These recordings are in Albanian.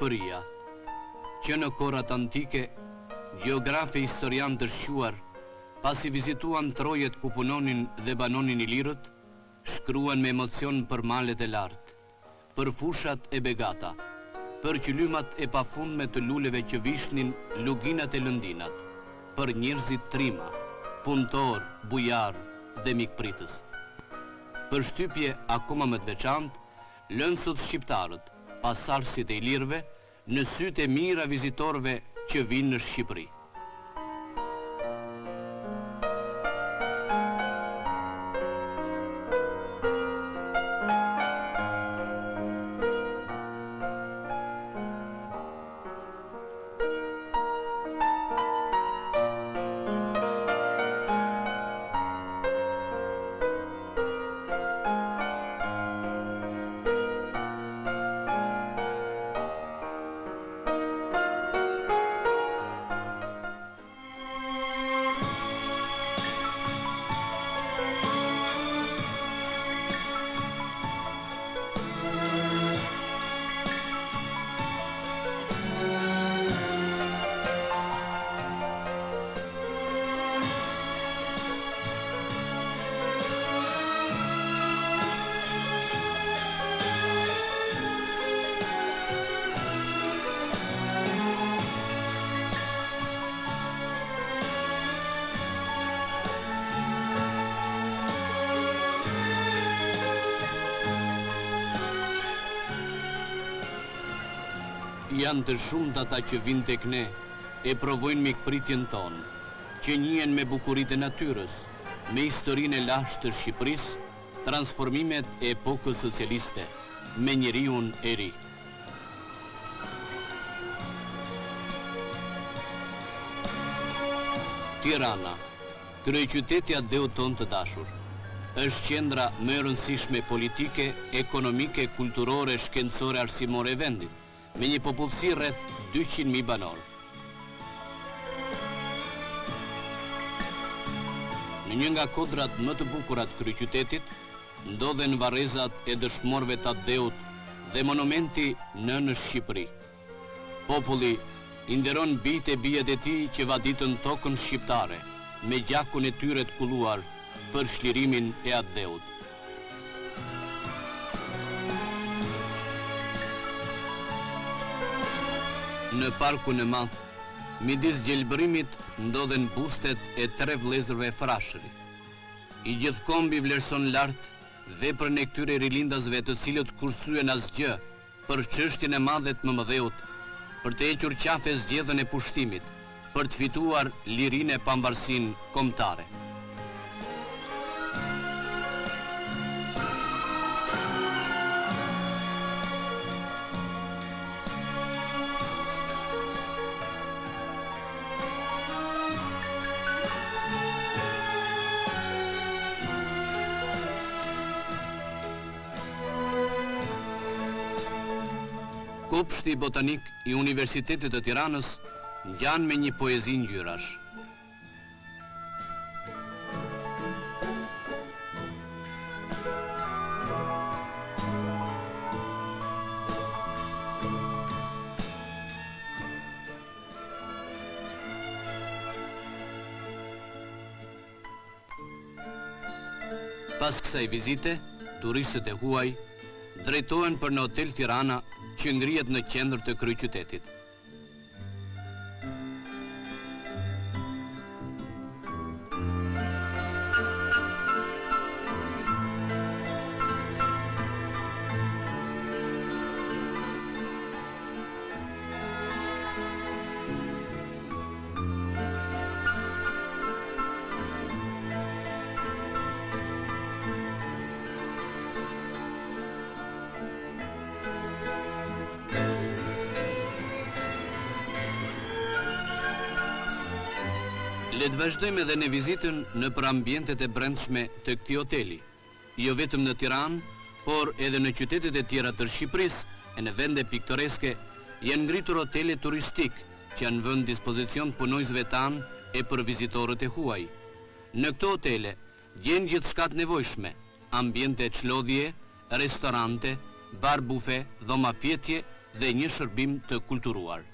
Shqipëria, që në kohrat antike, gjeografe historian të shquar, pasi vizituan trojet ku punonin dhe banonin ilirët, shkruan me emocion për malet e lartë, për fushat e begata, për qylymat e pafundme të luleve që vishnin luginat e lëndinat, për njerëzit trima, punëtor, bujar dhe mikpritës. Për shtypje akoma më të veçantë, lënë sot shqiptarët, pasardhësit e ilirëve, në sytë e mira vizitorëve që vinë në Shqipëri. Janë të shumët ata që vinë tek ne e provojnë mikpritjen tonë, që njihen me bukuritë e natyrës, me historinë e lashtë të Shqipërisë, transformimet e epokës socialiste, me njeriun e ri. Tirana, kryeqytetja Deut ton të dashur, është qendra më e rëndësishme politike, ekonomike, kulturore, shkencore, arsimore e vendit, me një popullsi rreth 200.000 banor. Në një nga kodrat më të bukurat kryeqytetit, ndodhen varrezat e dëshmorëve të Deut dhe monumenti në Shqipëri. Populli i nderon bijtë e bijat e tij që vaditën tokën shqiptare, me gjakun e tyre të kulluar për shlirimin e atë Deut. Në parkun e madh, midis gjelbërimit ndodhen bustet e 3 vëllezërve frashëri. I gjithë kombi vlerëson lart veprën e këtyre rilindasve të cilët kursyen asgjë për çështjen e madhe të mëdheut, për të hequr qafe zgjedhjen e pushtimit, për të fituar lirinë e pavarësinë kombëtare. Kopshti botanik i Universitetit të Tiranës ngjan me një poezi ngjyrash. Pas kësaj vizite, turistët e huaj drejtohen për në Hotel Tirana, që ngrihet në qendër të kryeqytetit. Le të vazhdojmë edhe në vizitën në për ambientet e brendshme të këtij hoteli, jo vetëm në Tiranë, por edhe në qytetet e tjera të Shqipërisë e në vende piktoreske janë ngritur hotele turistik që janë vënë dispozicion punojësve tanë e për vizitorët e huaj. Në këto hotele gjen gjithçka të nevojshme, ambiente çlodhje, restorante, bar bufe, dhoma fjetje dhe një shërbim të kulturuar.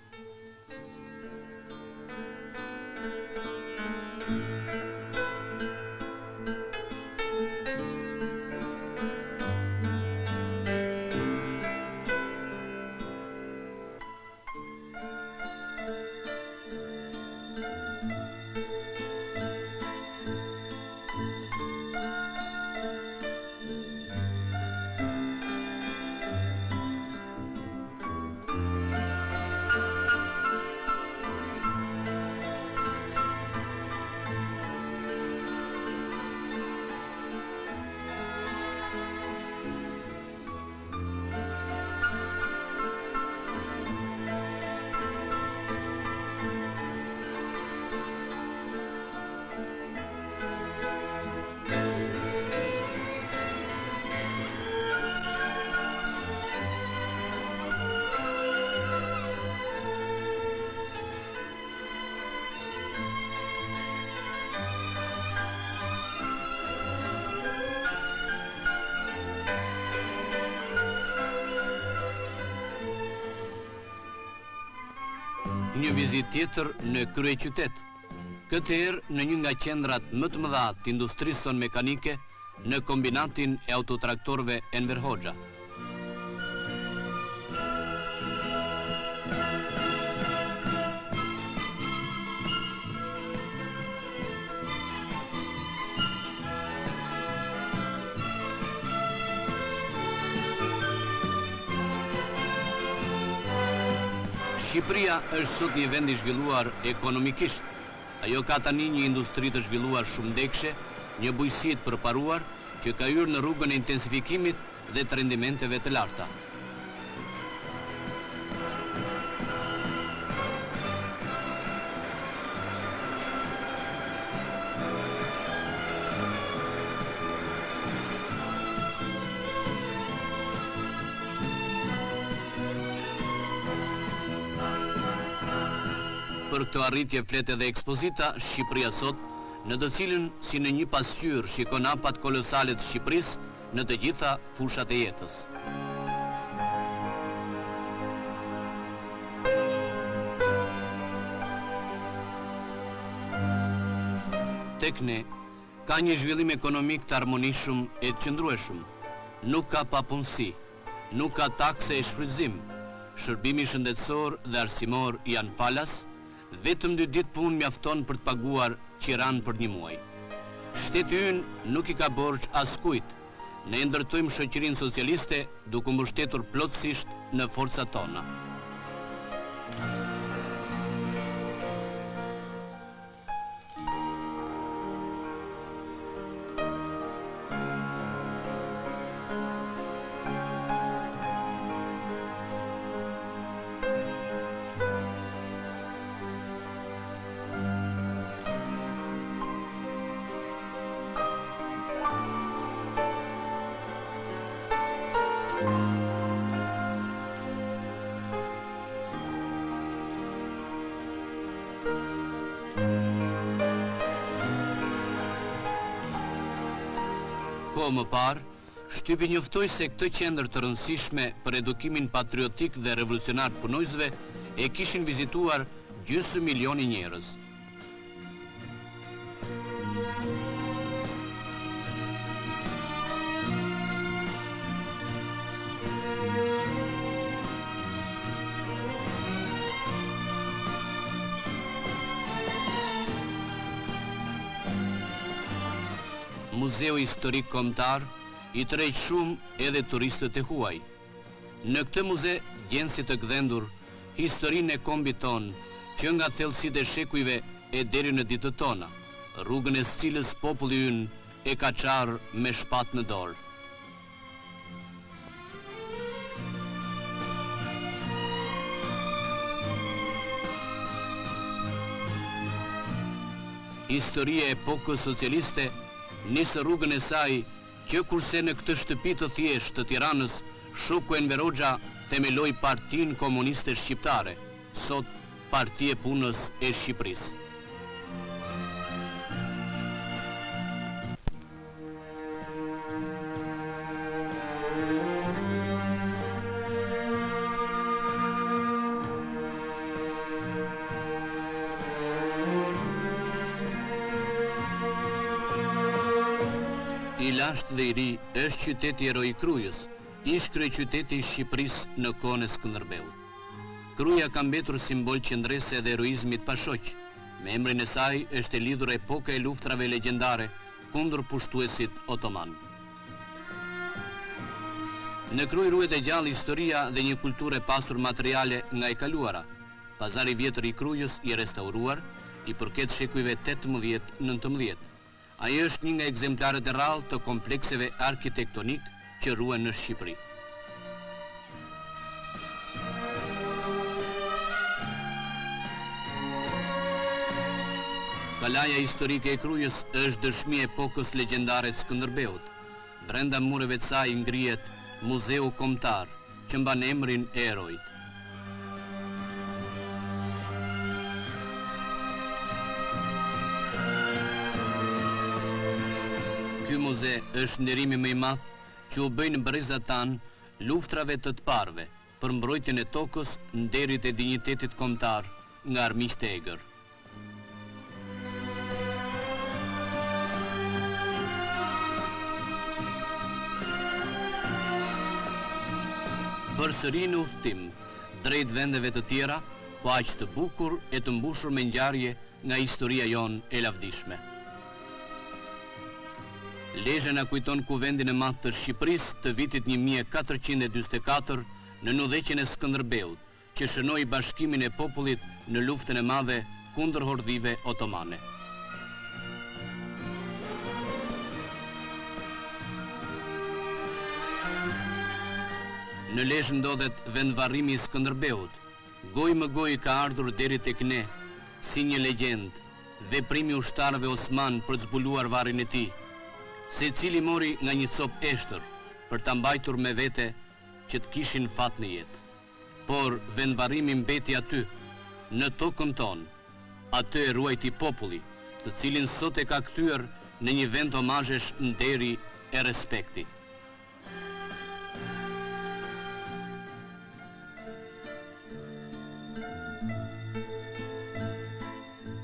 Një vizit tjetër në kryeqytet, këtë herë në një nga qendrat më të mëdha të industrisë sonë mekanike në kombinatin e autotraktorëve Enver Hoxha. Shqipëria është sot një vend i zhvilluar ekonomikisht. Ajo ka tani një industri të zhvilluar shumë ndekshe, një bujësi të përparuar që ka hyrë në rrugën e intensifikimit dhe të rendimenteve të larta. Për këtë arritje flet edhe ekspozita Shqipëria sot, në të cilën si në një pasqyrë shikon hapat kolosale të Shqipërisë në të gjitha fushat e jetës. Tek ne ka një zhvillim ekonomik të armonishëm e të qëndrueshëm. Nuk ka papunësi, nuk ka takse e shfrytëzim, shërbimi shëndetësor dhe arsimor janë falas. Vetëm 2 ditë punë mjafton për të paguar qiran për një muaj. Shteti ynë nuk i ka borxh askujt. Ne ndërtojmë shoqërinë socialiste duke mbështetur plotësisht në forcat tona. Më parë, shtypi njoftoi se këtë qendër të rëndësishme për edukimin patriotik dhe revolucionar të punojësve e kishin vizituar gjysmë milioni njerëz. Muzeu Historik Kombëtar i tërheq shumë edhe turistët e huaj. Në këtë muze gjen si të gdhendur historinë e kombit ton, që nga thellësitë e shekujve e deri në ditët tona, rrugën e cilës populli ynë e ka çarë me shpatë në dorë. Historia e epokës socialiste nisë rrugën e saj që kurse në këtë shtëpi të thjeshtë të Tiranës, shoku Enver Hoxha themeloi Partinë Komuniste Shqiptare, sot Partia e Punës e Shqipërisë. i lashtë dhe i ri është qyteti Eroi Krujës, ish kryeqyteti i Shqipërisë në kohën e Skënderbeut. Kruja ka mbetur simbol qendrese dhe heroizmit pashoq. Me emrin e saj është e lidhur epoka e luftrave legjendare kundër pushtuesit otoman. Në Krujë ruhet e gjallë historia dhe një kulturë e pasur materiale nga e kaluara. Pazari vjetër i Krujës i restauruar, i përket shekujve 18-19. Ai është një nga ekzemplarët e rrallë të komplekseve arkitektonik që ruhen në Shqipëri. Kalaja historike e Krujës është dëshmi e epokës legjendare të Skënderbeut. Brenda mureve të saj ngrihet Muzeu Kombëtar, që mban emrin e heroit. Ky muze është nderimi më i madh që u bëjnë brezat tanë luftrave të parëve për mbrojtjen e tokës, nderit e dinjitetit kombëtar nga armiqtë e egër. Përsëri në udhëtim drejt vendeve të tjera, po aq të bukur e të mbushur me ngjarje nga historia jonë e lavdishme. Lezhë na kujton kuvendin e madh të Shqipërisë të vitit 1444 në udhëheqjen e Skënderbeut, që shënoi bashkimin e popullit në luftën e madhe kundër hordhive otomane. Në Lezhë ndodhet vendvarrimi i Skënderbeut. Goj më goj ka ardhur deri tek ne, si një legjend, veprimi ushtarëve osman për të zbuluar varrin e tij, secili mori nga një copë eshtër për ta mbajtur me vete që të kishin fat në jetë. Por vendvarrimi mbeti aty, në tokën tonë, atë e ruajti populli, të cilin sot e ka kthyer në një vend omazhesh nderi e respekti.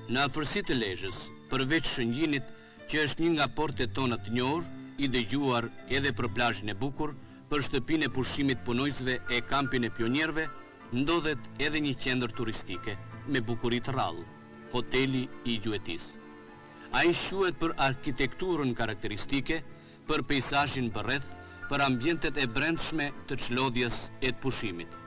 Në afërsitë të Lezhës, përveç Shëngjinit, që është një nga portet tona të njohur, i dëgjuar edhe për plazhin e bukur, për shtëpinë e pushimit punojësve e kampin e pionierëve, ndodhet edhe një qendër turistike me bukuri të rrallë, hoteli i Gjuetisë. Ai shuhet për arkitekturën karakteristike, për peizazhin përreth, për ambientet e brendshme të çlodhjes e të pushimit.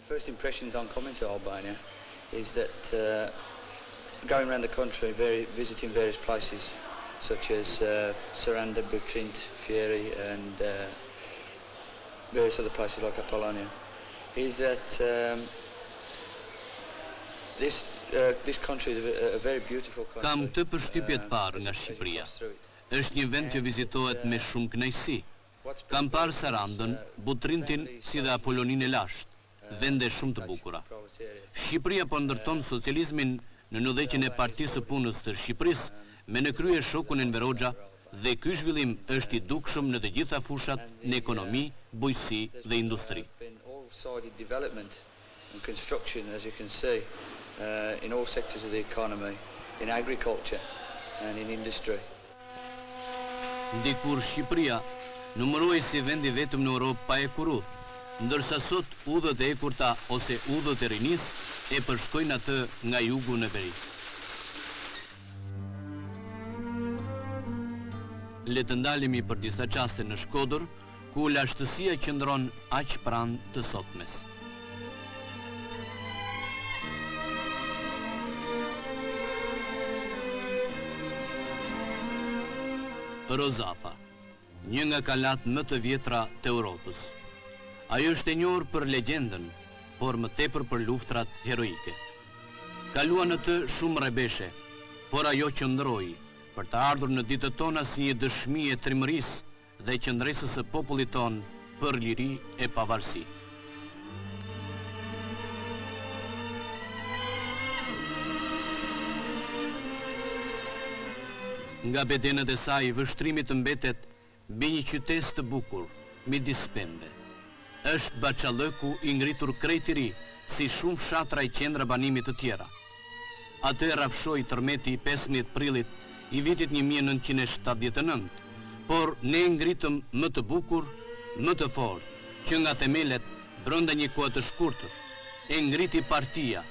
First impressions on coming to Albania is that going around the country, visiting various places such as Saranda, Butrint, Fieri and various other places like Apollonia, is that this country is a very beautiful country. Kam të përshtypje të parë nga Shqipëria. Është një vend që vizitohet me shumë kënaqësi. Kam parë Sarandën, Butrintin si dhe Apolloninë e lashtë, vende shumë të bukura. Shqipëria po ndërton socializmin në udhëheqjen e Partisë së Punës së Shqipërisë me në krye shokun Enver Hoxha, dhe ky zhvillim është i dukshëm në të gjitha fushat në ekonomi, bujqësi dhe industri. Ndikur Shqipëria numërohej si vendi vetëm në Europë pa ekurudh, ndërsa sot udhët e ekurta ose udhët e rinis e përshkojnë atë nga jugu në veri. Le të ndalemi për disa qaste në Shkodër, ku lashtësia qëndron aq pranë të sotmes. Rozafa, një nga kalat më të vjetra të Europës. Ajo është e njohur për legjendën, por më tepër për luftrat heroike. Kaluan në të shumë rebeshe, por ajo qëndroi, për të ardhur në ditët tona si një dëshmi e trimërisë dhe qëndresës së popullit ton për liri e pavarësi. Nga bedenët e saj, vështrimi të mbetet mbi një qytet të bukur, midis pembe. Është Baçallëku i ngritur krejt i ri, si shumë fshatra i qendra banimit të tjera. Atë rrafshoi tërmeti i 15 prillit i vitit 1979, por ne ngritëm më të bukur, më të fortë, që nga themelet brenda një kohe të shkurtër, e ngriti partia,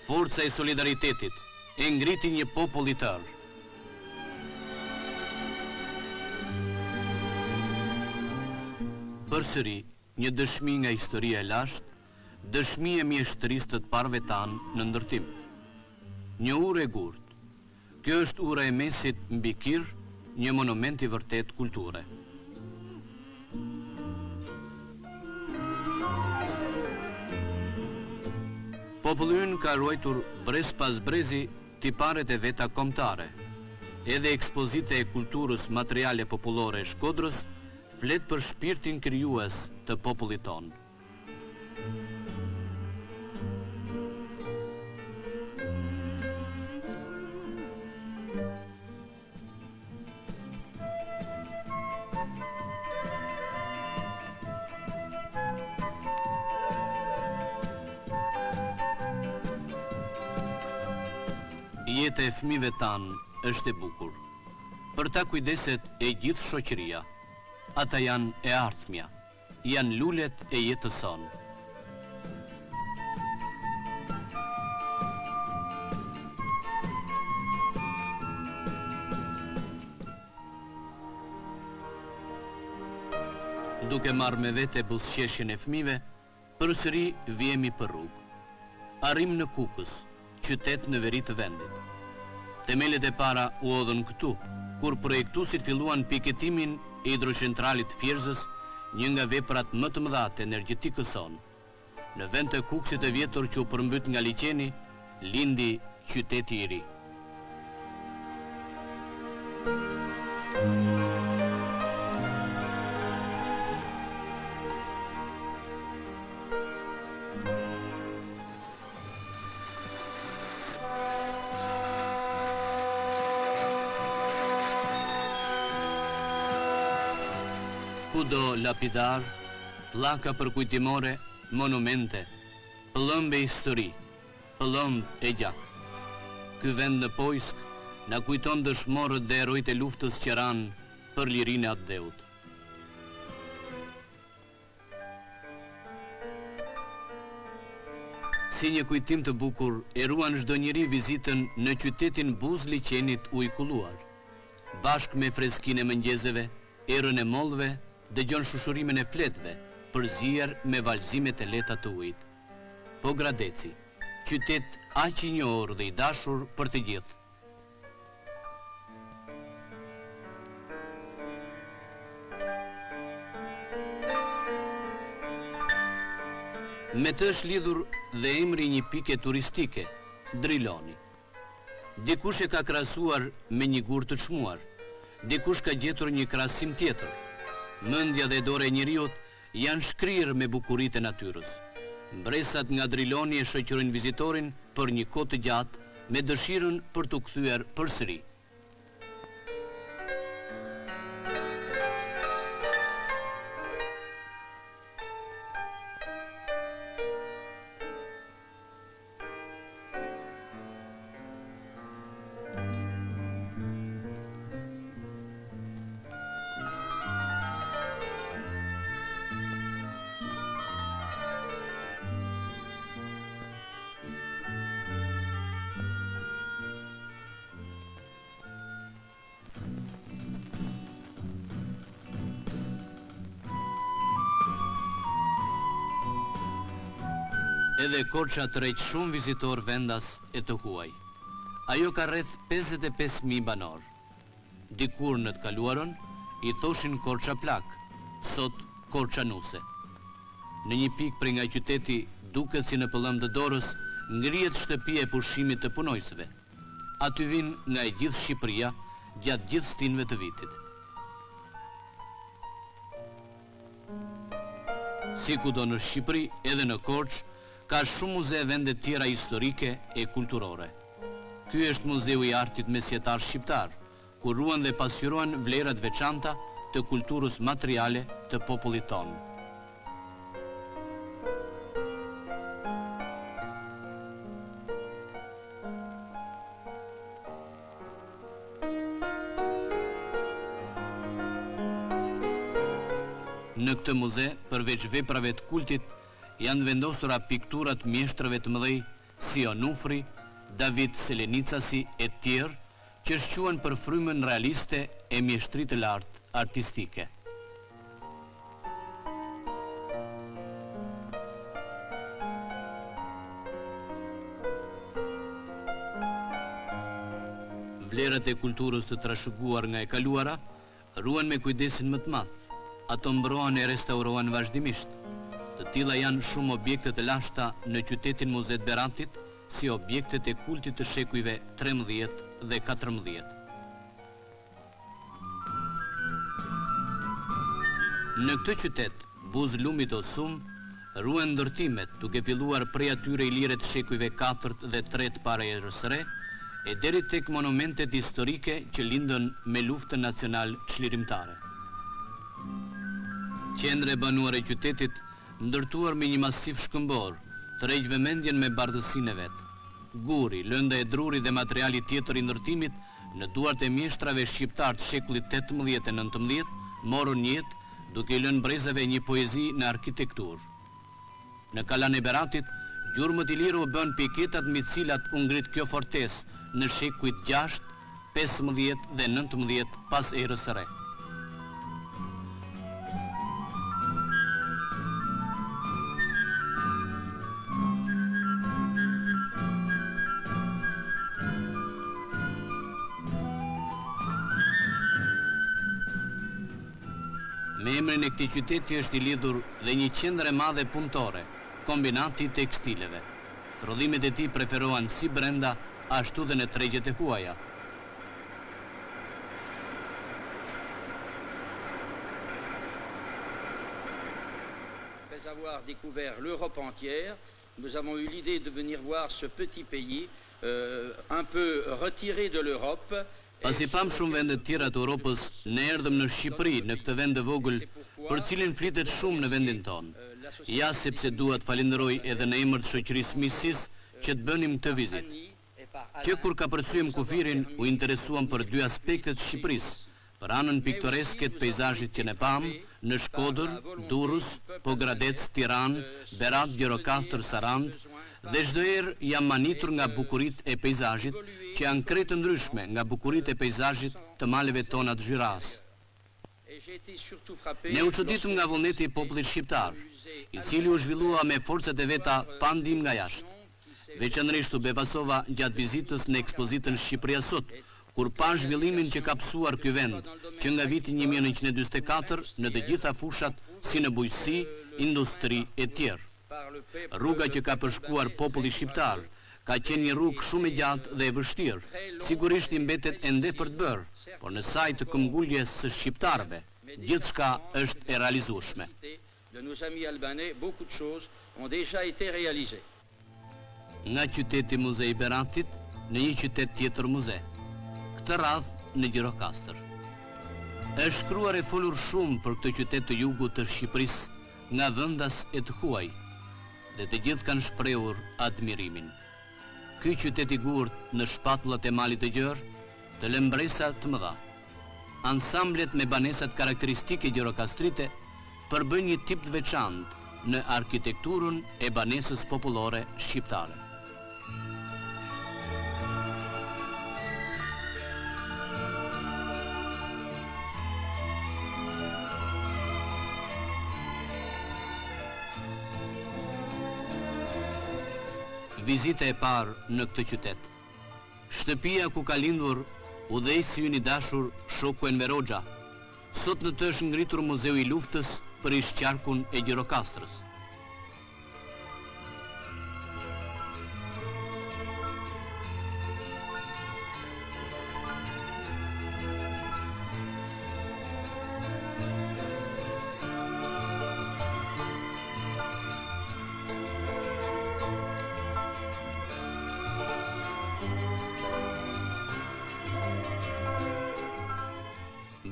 forca e solidaritetit, e ngriti një popull i tërë. Përsëri, një dëshmi nga historia e lashtë, dëshmi e mjeshtërisë të parëve tanë në ndërtim. Një urë e gurtë. Kjo është ura e mesit mbi Kirr, një monument i vërtet kulture. Populli ynë ka ruajtur brez pas brezi tiparet e veta kombëtare. Edhe ekspozita e kulturës materiale popullore e Shkodrës flet për shpirtin krijues të popullit tonë. Jeta e fëmijëve tanë është e bukur. Për ta kujdeset e gjithë shoqëria. Ata janë e ardhmja, janë lulet e jetës sonë. Duke marrë me vete buzëqeshjen e fëmijëve, përsëri vihemi për rrugë. Arrim në Kukës, qytet në veri të vendit. Themelet e para u hodhën këtu, kur projektuesit filluan piketimin e hidrocentralit Fierzës, një nga veprat më të mëdha të energjetikës sonë. Në vend të Kukësit të vjetër që u përmbyt nga liçeni, lindi qyteti i ri. Kudo lapidar, pllaka përkujtimore, monumente, pëllëmbe histori, pëllëmb e gjak. Ky vend në Pojsk na kujton dëshmorët dhe erojtë e luftës që ranë për lirinë e atë dheut. Si një kujtim të bukur, e ruan çdo njeri vizitën në qytetin buz liçenit u i kulluar. Bashkë me freskinë e mëngjeseve, erën e mollëve, dëgjon shushurimin e fletëve, përzier me valëzimet e lehta të ujit. Po Gradeci, qytet aq i njohur dhe i dashur për të gjithë. Me të është lidhur dhe emri një pike turistike, Driloni. Dikush e ka krahasuar me një gur të çmuar, dikush ka gjetur një krahasim tjetër. Mendja dhe dora e njeriut janë shkrirë me bukuritë e natyrës. Mbresat nga Driloni e shoqërojnë vizitorin për një kohë të gjatë me dëshirën për t'u kthyer përsëri. Edhe Korça tërheq shumë vizitor vendas e të huaj. Ajo ka rreth 55.000 banor. Dikur në të kaluarën, i thoshin Korça Plak, sot Korça Nuse. Në një pikë prej nga qyteti, duket si në pëllëm të dorës, ngrihet shtëpia e pushimit të punojësve. Aty vinë nga e gjithë Shqipëria, gjatë gjithë stinëve të vitit. Si kudo në Shqipëri, edhe në Korçë, ka shumë muze e vende tjera historike e kulturore. Ky është Muzeu i Artit Mesjetar Shqiptar, ku ruan dhe pasqyrohen vlerat veçanta të kulturës materiale të popullit tonë. Në këtë muze, përveç veprave të kultit, janë vendosura pikturat mjeshtrëve të mëdhej si Onufri, David Selenicasi e tjerë, që shquhen për frymën realiste e mjeshtrisë të lartë artistike. Vlerat e kulturës të trashëguar nga e kaluara ruhen me kujdesin më të madh. Ato mbrohen e restaurohen vazhdimisht. Të tilla janë shumë objekte të lashta në qytetin Muzet Berantit, si objektet e kultit të shekujve 13 dhe 14. Në këtë qytet, Buzlumit o Sum, ruhen ndërtimet, duke filluar prej atyre ilire të shekujve 4 dhe 3 para erës së re, e deri tek monumentet historike që lindën me luftën nacional çlirimtare. Qendre banuar e qytetit, ndërtuar me një masiv shkëmbor, tërheq vëmendjen me bardhësinë e vet. Guri, lënda e drurit dhe materiali tjetër i ndërtimit në duart e mjeshtrave shqiptar të shekullit 18 e 19 morën jetë duke i lënë brezave një poezi në arkitekturë. Në Kalan e Berantit, gjurmët ilirë u bën piketat mbi të cilat u ngrit kjo fortesë në shekujt 6, 15 dhe 19 pas erës së re. Me emrin e këtij qyteti është i lidhur dhe një qendër e madhe punëtore, kombinati tekstileve. Prodhimet e tij preferohen si brenda, ashtu dhe në tregjet e huaja. Après avoir découvert l'Europe entière, nous avons eu l'idée de venir voir ce petit pays un peu retiré de l'Europe. Pasi pam shumë vende të tjera të Europës, ne erdhëm në Shqipëri, në këtë vend të vogël, për cilin flitet shumë në vendin tonë. Ja sepse dua të falenderoj edhe në emër të shoqërisë Misis që të bënim këtë vizitë. Që kur ka përsyem kufirin, u interesuam për dy aspektet të Shqipërisë, për anën piktoreske të peizazhit që ne pam në Shkodër, Durrës, Pogradec, Tiranë, Berat, Gjirokastër, Sarand, dhe çdo herë jam manitur nga bukuritë e peizazhit, që janë krejt të ndryshme nga bukuritë e peizazhit të maleve tona të Zhyras. Ne u çuditëm nga vullneti i popullit shqiptar, i cili u zhvillua me forcat e veta pa ndihmë nga jashtë. Veçanërisht u befasova gjatë vizitës në ekspozitën Shqipëria Sot, kur pa zhvillimin që ka psuar ky vend, që nga viti 1944 në të gjitha fushat si në bujqësi, industri e tjerë. Rruga që ka përshkuar populli shqiptar ka qenë një rrugë shumë e gjatë dhe e vështirë, sigurisht i mbetet ende për të bërë, por në saj të këmbguljes së shqiptarëve, gjithçka është e realizueshme. De nos amis albanais, beaucoup de choses ont déjà été réalisées. Nga qyteti Muzei Berantit në një qytet tjetër muze, këtë radh në Gjirokastër. Është shkruar e folur shumë për këtë qytet të jugut të Shqipërisë nga vendas e të huaj, dhe të gjithë kanë shprehur admirimin. Ky qytet i gurt në shpatullat e malit të gjerë, të lëmbresa të mëdha. Ansamblet me banesat karakteristike gjirokastrite përbën një tip të veçantë në arkitekturën e banesës popullore shqiptare. Vizita e parë në këtë qytet. Shtëpia ku ka lindur udhëheqësi ynë i dashur Shoku Enver Hoxha. Sot në të është ngritur Muzeu i Luftës për Ishqarkun e Gjirokastrës.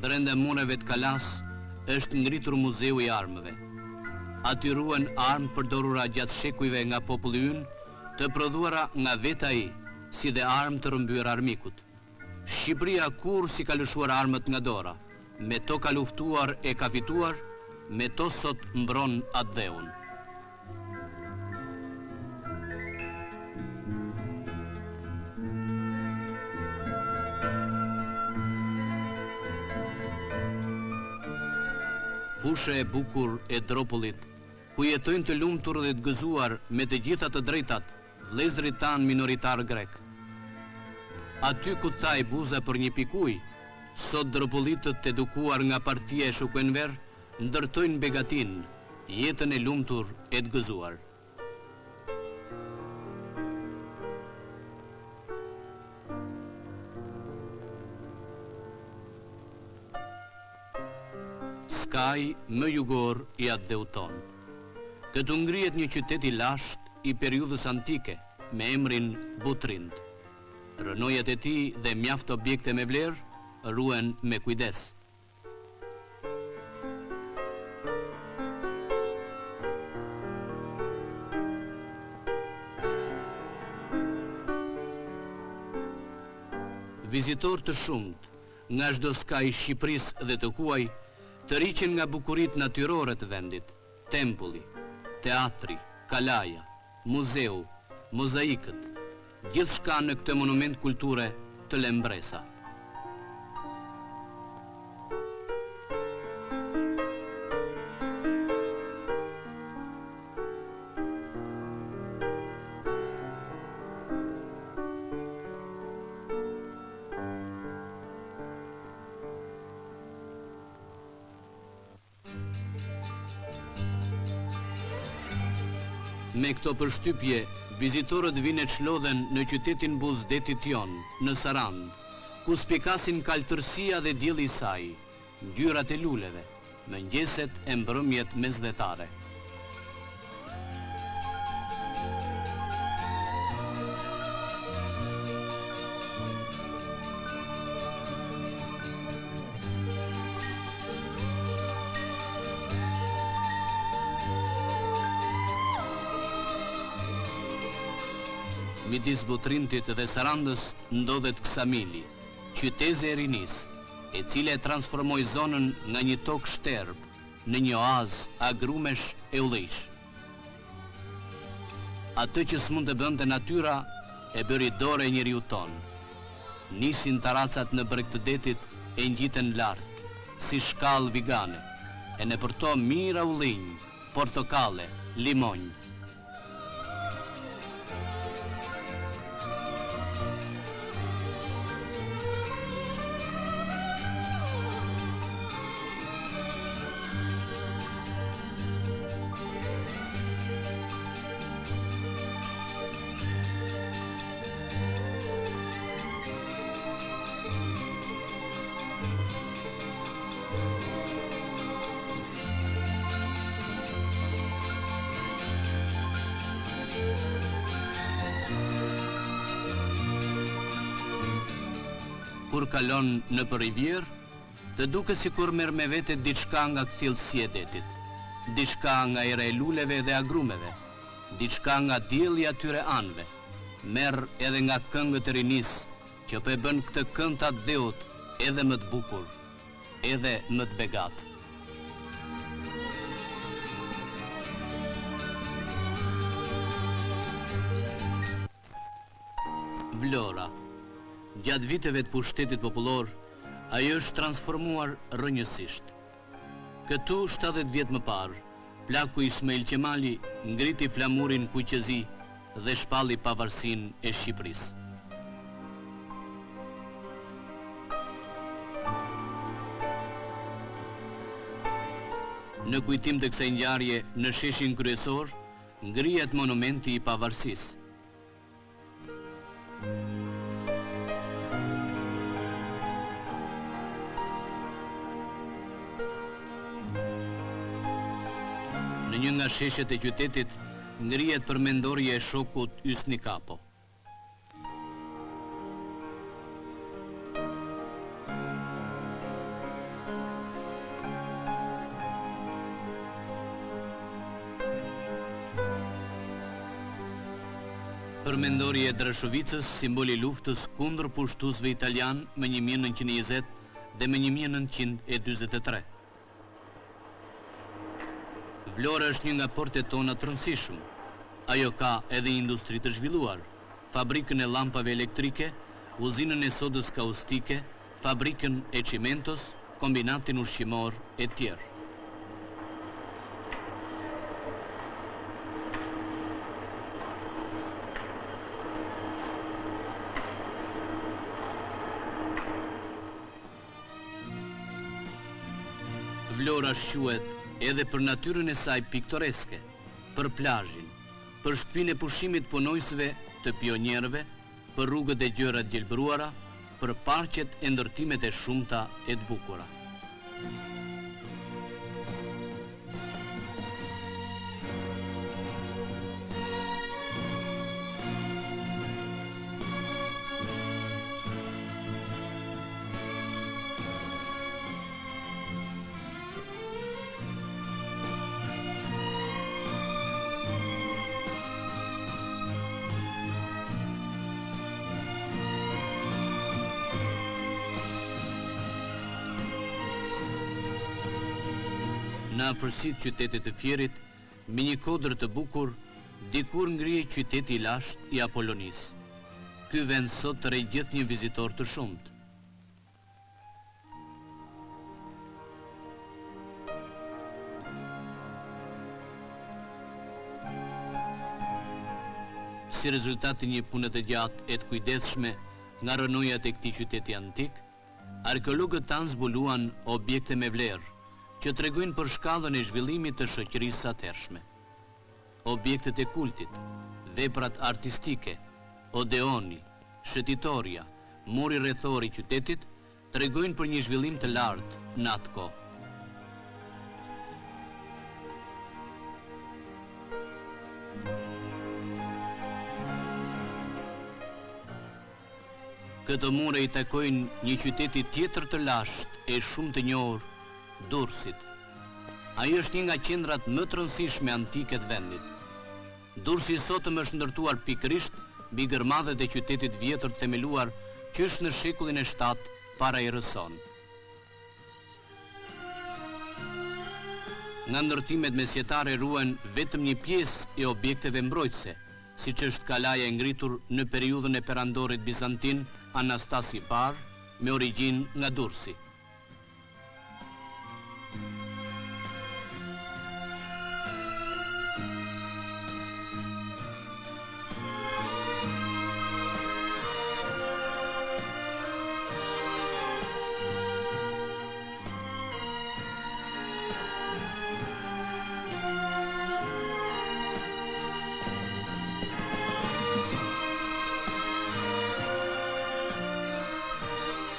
brenda mureve të Kalas, është ngritur muzeu i armëve. Aty ruhen armë përdorura gjatë shekujve nga populli ynë, të prodhuara nga vetë ai, si dhe armë të rrëmbyer armikut. Shqipëria kur si ka lëshuar armët nga dora, me to ka luftuar e ka fituar, me to sot mbron atë dheun. Fusha e bukur e Dropollit, ku jetojnë të lumtur dhe të gëzuar me të gjitha të drejtat, vëllezërit tanë minoritar grek. Aty ku thaj buza për një pikuj, sot Dropollitët të edukuar nga partia e Shukwenver, ndërtojnë begatin, jetën e lumtur e të gëzuar. Skaj më jugor i atë deuton. Këtu ngrihet një qytet i lasht i periudhës antike, me emrin Butrind. Rënojat e tij dhe mjaft objekte me vlerë ruhen me kujdes. Vizitor të shumt nga çdo skaj i Shqipërisë dhe të huaj të riqen nga bukuritë natyrore të vendit, tempulli, teatri, kalaja, muzeu, mozaikët, gjithçka në këtë monument kulture të Lembresa. Me këto përshtypje, vizitorët vinë e çlodhen në qytetin buzdetit jon, në Sarand, ku spikasin kaltërsia dhe dielli i saj, ngjyrat e luleve, mëngjeset e mbrëmjet mesdhetare. Midis Butrintit dhe Sarandës ndodhet Ksamili, qyteze e rinis, e cila e transformoi zonën nga një tokë shterb në një oazë agrumesh e ullish. Atë që s'mund të bënte natyra e bëri dorë e njeriu ton. Nisin taracat në breg të detit e ngjiten lart, si shkallë vigane, e nëpër to mira ullinj, portokale, limonj. Kur kalon në për rivjer, të duke si kur merr me vete diçka nga kthjellësia e detit, diçka nga era e luleve dhe agrumeve, diçka nga dielli atyre anëve, merr edhe nga këngët e rinis, që po e bën këtë këngë të dheut edhe më të bukur, edhe më të begat. Vlora. Gjatë viteve të pushtetit popullor, ajo është transformuar rrënjësisht. Këtu 70 vjet më parë, plaku Ismail Qemali ngriti flamurin kuqezi dhe shpalli pavarësinë e Shqipërisë. Në kujtim të kësaj ngjarje, në sheshin kryesor, ngrihet monumenti i pavarësisë. Në një nga sheshet e qytetit, ngrihet përmendorja e shokut Hysni Kapo. Përmendorja e Drashovicës, simboli i luftës kundër pushtuesve italian më 1920 dhe më 1943. Vlora është një nga portet tona të rëndësishëm. Ajo ka edhe industri të zhvilluar, fabrikën e llampave elektrike, uzinën e sodës kaustike, fabrikën e çimentos, kombinatin ushqimor e tjerë. Vlora shquhet edhe për natyrën e saj piktoreske, për plazhin, për shtëpinë e pushimit punojësve të pionierëve, për rrugët e gjërat gjelbëruara, për parqet e ndërtimet e shumta e të bukura. Në afërsitë qytetit të Fierit, me një kodër të bukur, dikur ngrihej qyteti i lashtë i Apollonisë. Ky vend sot tërheq gjithë një vizitor të shumtë. Si rezultat të një pune të gjatë e të kujdesshme nga rënojat e këtij qyteti antik, arkeologët tanë zbuluan objekte me vlerë, që tregojnë për shkallën e zhvillimit të shoqërisë së atëhershme. Objektet e kultit, veprat artistike, odeoni, shëtitoria, muri rrethor i qytetit tregojnë për një zhvillim të lartë në atë kohë. Këto mure i takojnë një qyteti tjetër të lashtë e shumë të njohur, Durrësit. Ai është një nga qendrat më të rëndësishme antike të vendit. Durrësi sotëm është ndërtuar pikërisht mbi gërmadhet e qytetit vjetër themeluar qysh në shekullin e 7 para erës sonë. Nga ndërtimet mesjetare ruhen vetëm një pjesë e objekteve mbrojtëse, siç është kalaja e ngritur në periudhën e perandorit bizantin Anastasi I, me origjinë nga Durrësi.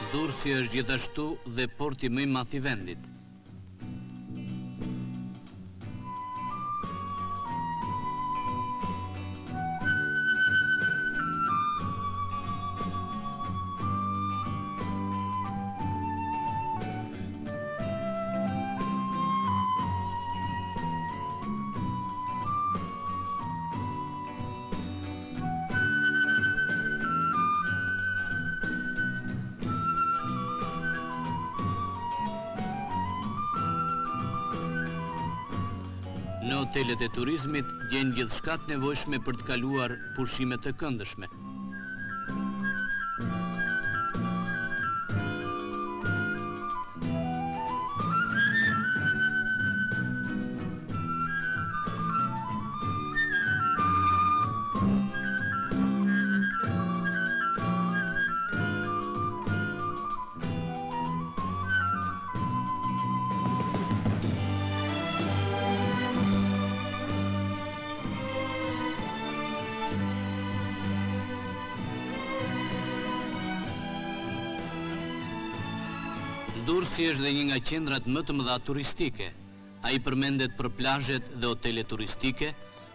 Durrësi është gjithashtu dhe porti më i madh i vendit. Në hotelet e turizmit gjen gjithçka të nevojshme për të kaluar pushime të këndshme. Durrësi është dhe një nga qendrat më të mëdha turistike. Ai përmendet për plazhet dhe hotele turistike,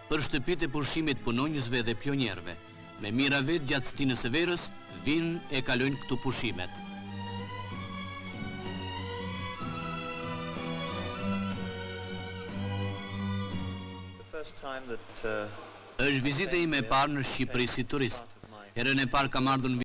për shtëpitë e pushimit punonjësve dhe pionierëve. Me mira vetë gjatë stinës së verës, vinë e kalojnë këtu pushimet. Është vizita ime e parë në Shqipëri si turist. Herën e parë kam ardhur